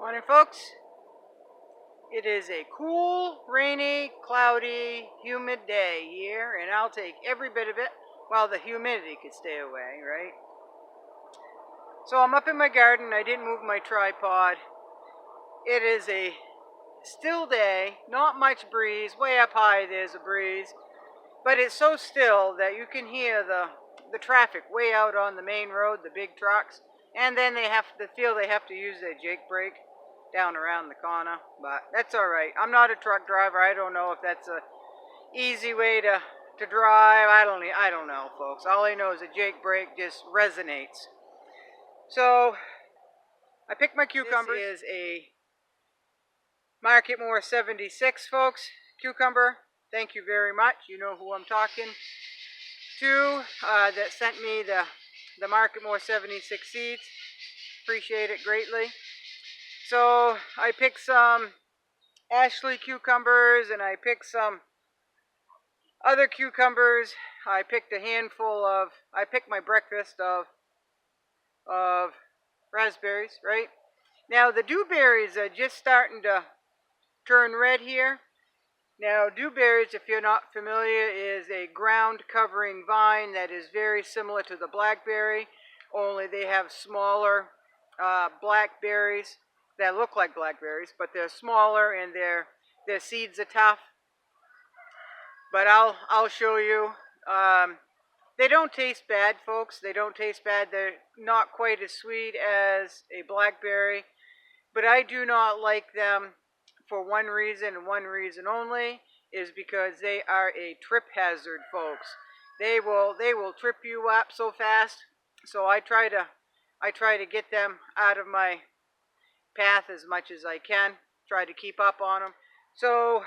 Morning, folks. It is a cool, rainy, cloudy, humid day here, and I'll take every bit of it while the humidity could stay away, right? So I'm up in my garden. I didn't move my tripod. It is a still day, not much breeze. Way up high there's a breeze, but it's so still that you can hear the traffic way out on the main road, the big trucks, and then they feel they have to use their Jake brake down around the corner, but that's all right. I'm not a truck driver. I don't know if that's a easy way to drive. I don't know, folks. All I know is a Jake brake just resonates. So I picked my cucumbers. This is a Market More 76, folks. Cucumber. Thank you very much. You know who I'm talking to that sent me the Market More 76 seeds. Appreciate it greatly. So I picked some Ashley cucumbers and I picked some other cucumbers. I picked I picked my breakfast of raspberries, right? Now the dewberries are just starting to turn red here. Now dewberries, if you're not familiar, is a ground covering vine that is very similar to the blackberry, only they have smaller blackberries that look like blackberries, but they're smaller and their seeds are tough. But I'll show you. They don't taste bad, folks. They don't taste bad. They're not quite as sweet as a blackberry, but I do not like them for one reason and one reason only, is because they are a trip hazard, folks. They will trip you up so fast. So I try to get them out of my path as much as I can. Try to keep up on them. So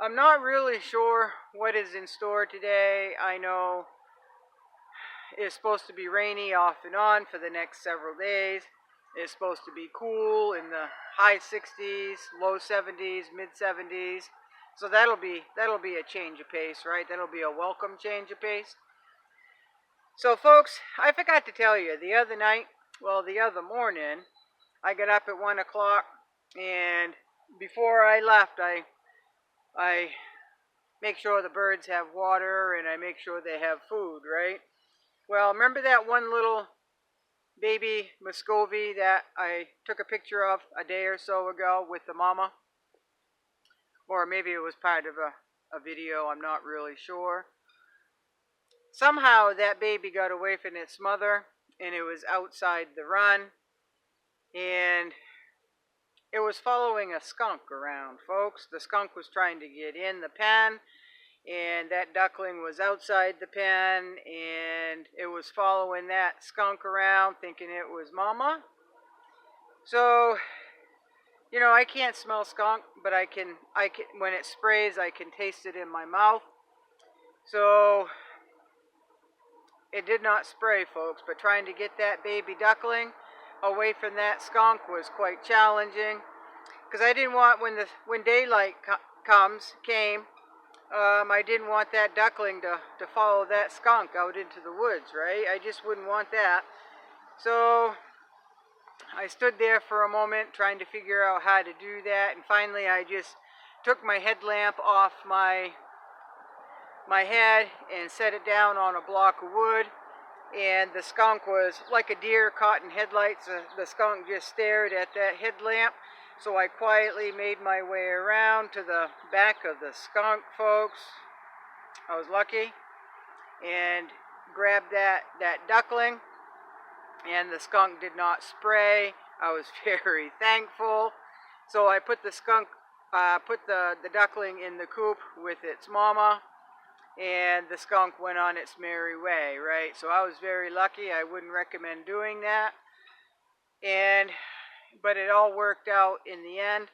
I'm not really sure what is in store today. I know it's supposed to be rainy off and on for the next several days. It's supposed to be cool in the high 60s, low 70s, mid 70s. So that'll be a change of pace, right? That'll be a welcome change of pace. So folks, I forgot to tell you, the other morning, I got up at 1 o'clock, and before I left, I make sure the birds have water and I make sure they have food, right? Well, remember that one little baby Muscovy that I took a picture of a day or so ago with the mama? Or maybe it was part of a video, I'm not really sure. Somehow that baby got away from its mother and it was outside the run, and it was following a skunk around, folks. The skunk was trying to get in the pen, and that duckling was outside the pen, and it was following that skunk around thinking it was mama. So, you know, I can't smell skunk, but I can when it sprays, I can taste it in my mouth. So it did not spray, folks, but trying to get that baby duckling away from that skunk was quite challenging, because I didn't want, when daylight came, I didn't want that duckling to follow that skunk out into the woods, right? I just wouldn't want that. So I stood there for a moment trying to figure out how to do that, and finally I just took my headlamp off my head and set it down on a block of wood, and the skunk was like a deer caught in headlights. The skunk just stared at that headlamp. So I quietly made my way around to the back of the skunk, folks. I was lucky, and grabbed that duckling, and the skunk did not spray. I was very thankful. So I put the duckling in the coop with its mama, and the skunk went on its merry way, right? So I was very lucky. I wouldn't recommend doing that. But it all worked out in the end.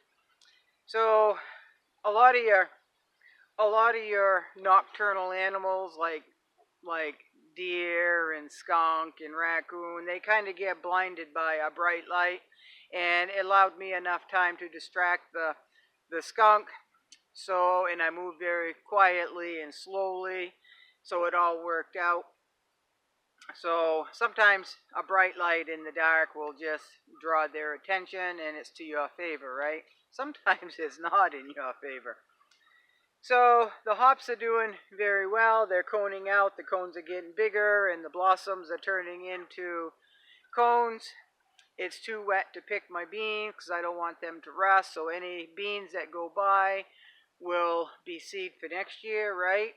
So a lot of your nocturnal animals like deer and skunk and raccoon, they kind of get blinded by a bright light, and it allowed me enough time to distract the skunk. So, and I moved very quietly and slowly, so it all worked out. So sometimes a bright light in the dark will just draw their attention and it's to your favor, right? Sometimes it's not in your favor. So the hops are doing very well. They're coning out. The cones are getting bigger and the blossoms are turning into cones. It's too wet to pick my beans because I don't want them to rust. So any beans that go by will be seed for next year, right?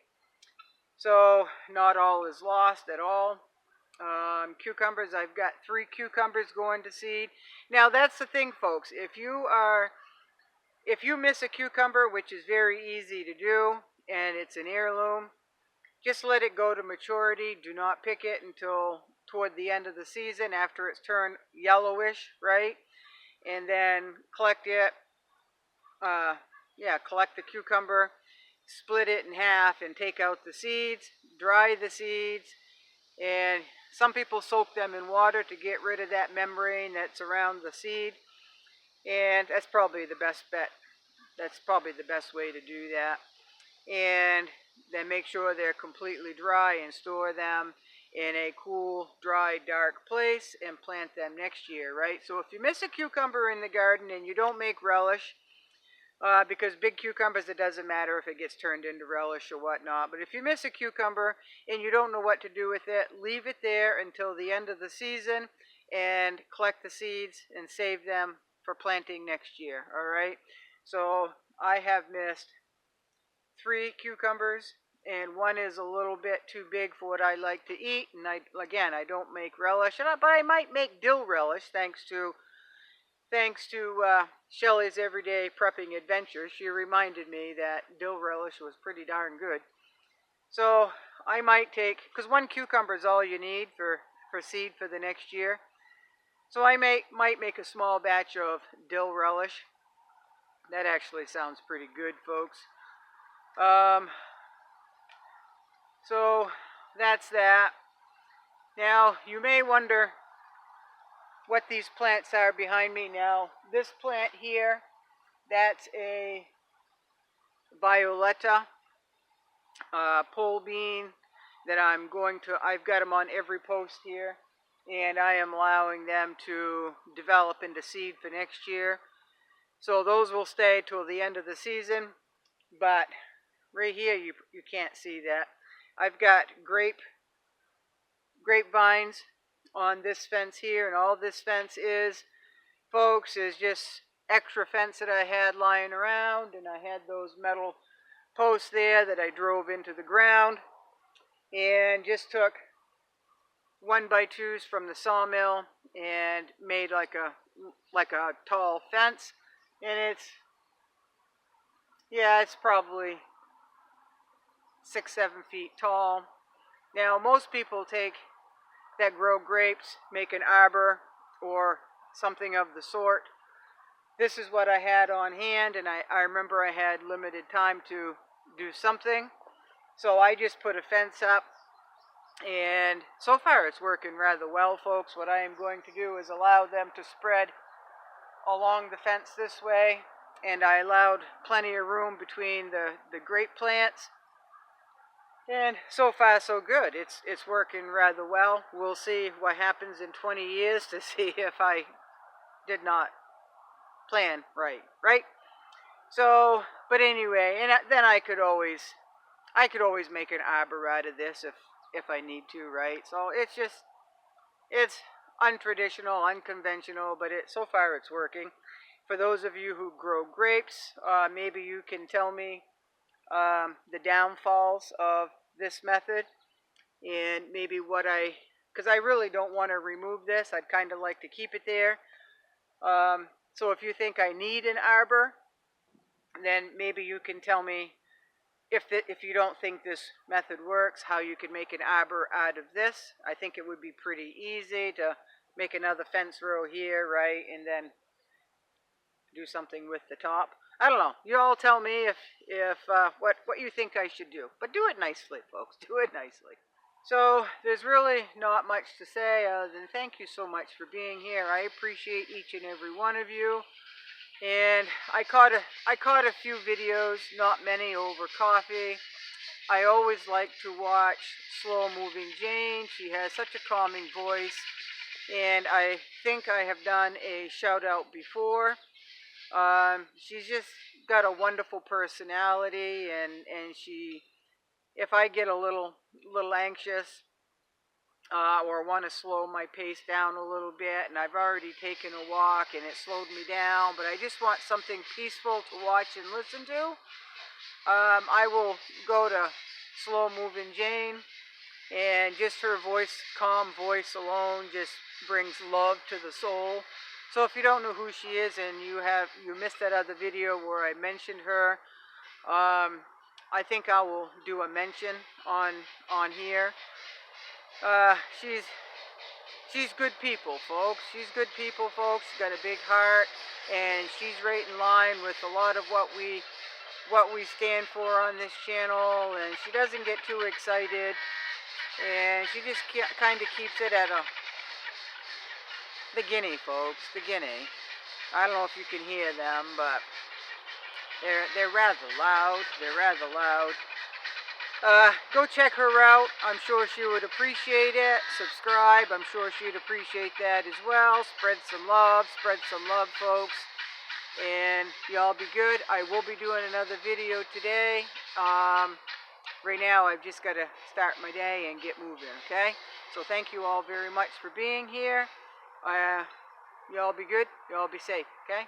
So not all is lost at all. Cucumbers, I've got 3 cucumbers going to seed. Now that's the thing, folks. If you miss a cucumber, which is very easy to do, and it's an heirloom, just let it go to maturity. Do not pick it until toward the end of the season after it's turned yellowish, right? And then collect it. Collect the cucumber, split it in half, and take out the seeds. Dry the seeds, and some people soak them in water to get rid of that membrane that's around the seed. And that's probably the best bet. That's probably the best way to do that. And then make sure they're completely dry and store them in a cool, dry, dark place and plant them next year, right? So if you miss a cucumber in the garden and you don't make relish, because big cucumbers, it doesn't matter if it gets turned into relish or whatnot. But if you miss a cucumber and you don't know what to do with it, leave it there until the end of the season and collect the seeds and save them for planting next year, all right? So I have missed 3 cucumbers, and one is a little bit too big for what I like to eat. And I don't make relish, but I might make dill relish thanks to Shelley's Everyday Prepping Adventures. She reminded me that dill relish was pretty darn good. So I might take, because 1 cucumber is all you need for seed for the next year. So I might make a small batch of dill relish. That actually sounds pretty good, folks. So that's that. Now you may wonder what these plants are behind me. Now this plant here, that's a Violetta pole bean that I've got them on every post here, and I am allowing them to develop into seed for next year. So those will stay till the end of the season, but right here you can't see that. I've got grapevines on this fence here, and all this fence is, folks, is just extra fence that I had lying around, and I had those metal posts there that I drove into the ground and just took 1x2s from the sawmill and made like a tall fence. And it's probably 6-7 feet tall. Now most people that grow grapes make an arbor or something of the sort. This is what I had on hand, and I remember I had limited time to do something. So I just put a fence up, and so far it's working rather well, folks. What I am going to do is allow them to spread along the fence this way, and I allowed plenty of room between the grape plants. And so far so good. It's working rather well. We'll see what happens in 20 years to see if I did not plan right? So, but anyway, and then I could always make an arbor out of this if I need to, right? So it's untraditional, unconventional, but so far it's working. For those of you who grow grapes, maybe you can tell me the downfalls of this method, and maybe because I really don't want to remove this. I'd kind of like to keep it there. So if you think I need an arbor, then maybe you can tell me, if you don't think this method works, how you could make an arbor out of this. I think it would be pretty easy to make another fence row here, right, and then do something with the top. I don't know. You all tell me if what you think I should do. But do it nicely, folks. Do it nicely. So there's really not much to say other than thank you so much for being here. I appreciate each and every one of you. And I caught a few videos, not many, over coffee. I always like to watch Slow Moving Jane. She has such a calming voice, and I think I have done a shout out before. She's just got a wonderful personality, and she, if I get a little anxious, or want to slow my pace down a little bit, and I've already taken a walk and it slowed me down, but I just want something peaceful to watch and listen to, I will go to Slow Moving Jane, and just her voice, calm voice alone, just brings love to the soul. So if you don't know who she is and you missed that other video where I mentioned her, I think I will do a mention on here. Uh, she's she's good people, folks. She's good people, folks. She's got a big heart, and she's right in line with a lot of what we stand for on this channel. And she doesn't get too excited, and she just kind of keeps it at the guinea, folks. The guinea. I don't know if you can hear them, but they're rather loud. They're rather loud. Go check her out. I'm sure she would appreciate it. Subscribe. I'm sure she'd appreciate that as well. Spread some love, folks. And y'all be good. I will be doing another video today. Right now, I've just got to start my day and get moving, okay? So thank you all very much for being here. Y'all be good. Y'all be safe, okay?